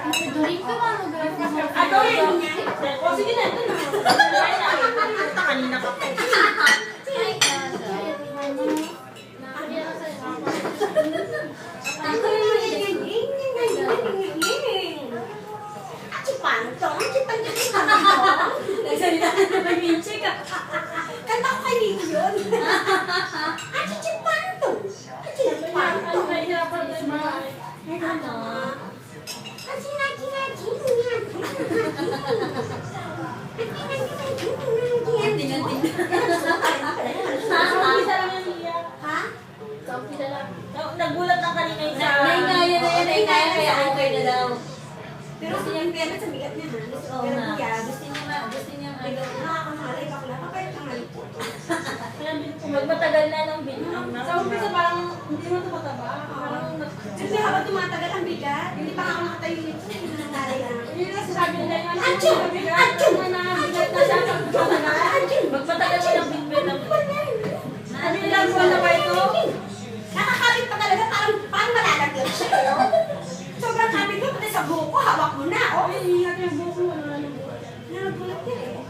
Dorin ka ba? Dorin! O sige na, ito na. Kanina ka po. Pantong, pantong. Nagsalita na naman yung chika. Kanta ko kay Nino yun. Pantong. Pantong. Nagulat ang kanina yung sa... Naingaya kaya okay na daw. Pero gusto niyang pera sa bigat niya ha. Oo Pero nga. kuya, gusto niya nakakamali bakla. Kapag kamali po. Magmatagal na ng binang. Sa umpisa parang hindi mo ito mataba. Kasi habang tumatagal ang bigat, hindi pa nga ako nakatayo nito. Hindi na nangalay lang. Yun lang sasabi nila yung Achoo! Achoo! bigat na siya pag matagal. Magmatagal na ng binang. Ano ilang buwan na ba ito? Nakakabit pa talaga, parang malalaglag siya. Sobrang kabit ko, pati sa buko, hawak mo na. Oh, Ay, ingat yung buhok mo. nanagulat yan eh.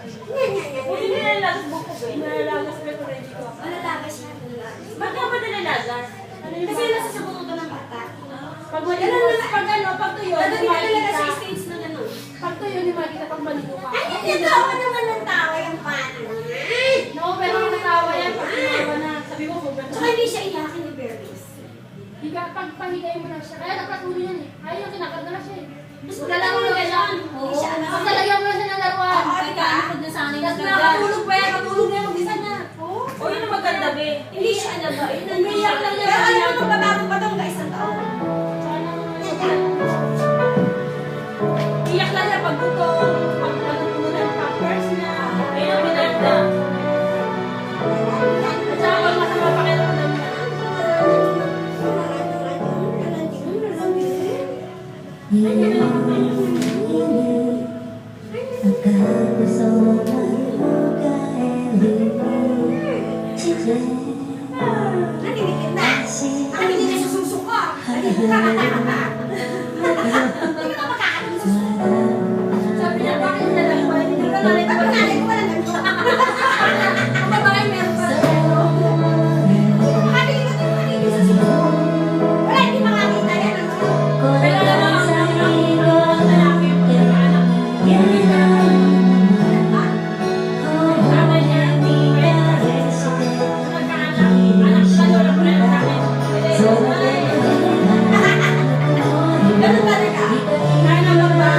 Hindi nilalagas buko ba? Nalalagas pa ito ready ko. Malalagas siya, malalagas. Ba't nga ba nilalagas? Kasi nasa sa buto ng bata. Pag maligo, pag tuyo, Ano hindi din talaga makikita. sa stage na gano'n? Pag tuyo, hindi makikita pag maligo ka. Ay, natawa naman ng tawa yung paano niya. No, pero yung natawa yan, pag tumawa na, sabi mo, sobrang Tsaka hindi siya iyakin ni Berries. pag pahigayin mo na siya. Kaya napatuloy yan eh. Ayaw yung kinakanta na siya eh. Mas magalaw mo na gano'n. Hindi siya alam. Pag talagyan mo na siya ng laruan. Oo, di ba? na sa akin. Tapos nakatulog pa yan, matulog na yung mag-isa niya. Oo. O yun ang maganda be. Hindi siya alam ba? Umiiyak lang yan. Pero alam mo, magbabago pa itong isang taon. Iyak lang niya pag gutom, pag natutunan ng pampers na. Ayun ang maganda. At saka pag masama pakiramdam niya. Nanginigit na. Nanginigit na sa suso ko. Nanginigit ka. Hindi ka makakain sa suso. Sabi niya, bakit niya lang ba? Hindi ka nanay Ba't ko. ang nanay ko walang ganito? Ang babae meron pa. Nanginigit sa suso. Wala, hindi makakita yan. Pero alam mo, ang lalaki yung pagkakaanak niya. Tama niya. Nagkaanak. Anak sa lola ko na yung sa akin. Ganun talaga. Kaya naman ba?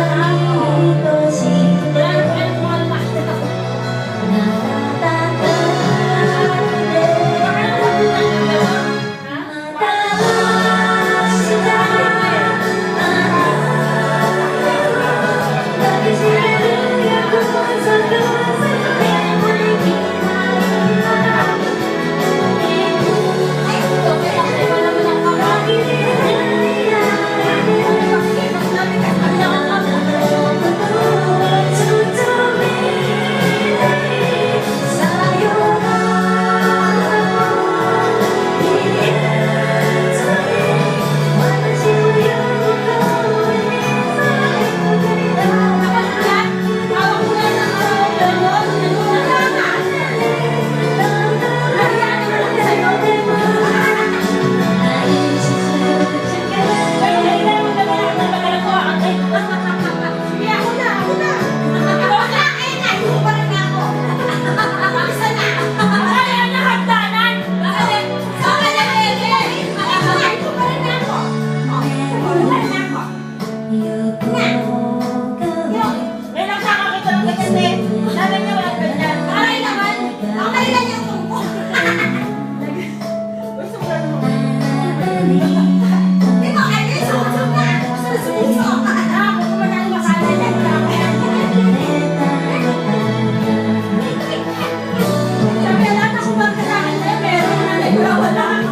Wala na kayo mga lalaki.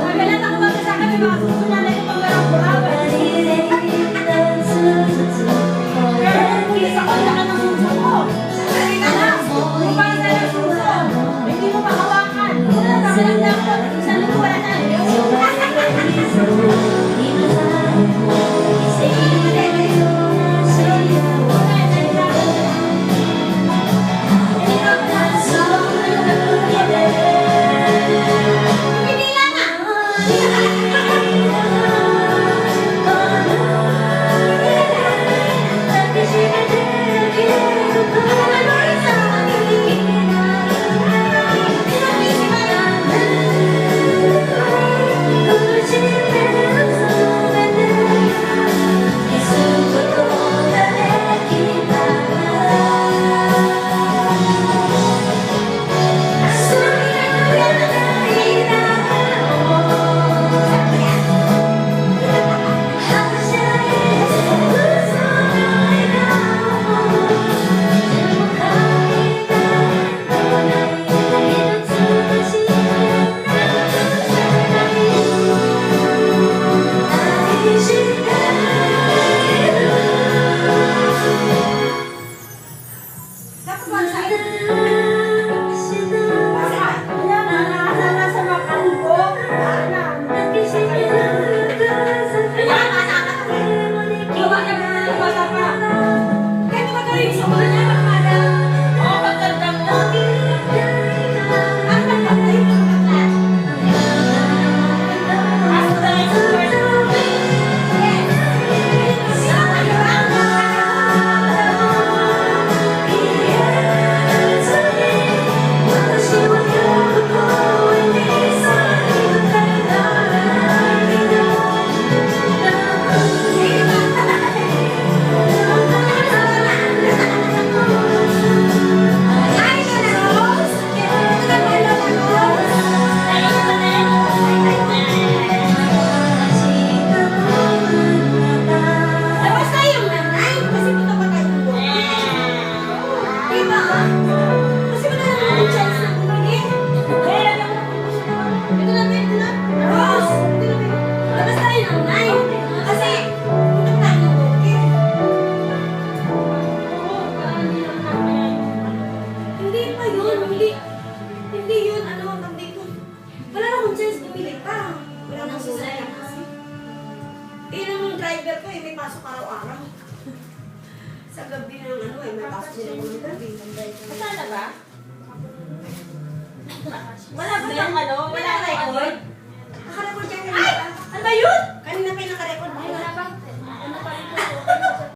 Wala na ako magkasama ng mga susunod na ito pang araw-araw. Sa gabi ng ano eh, may pasok nila ng gabi. Kasana ba? Wala ba yung ano? Wala record? Nakarecord yan Ay! Ano ba yun? Kanina kayo nakarecord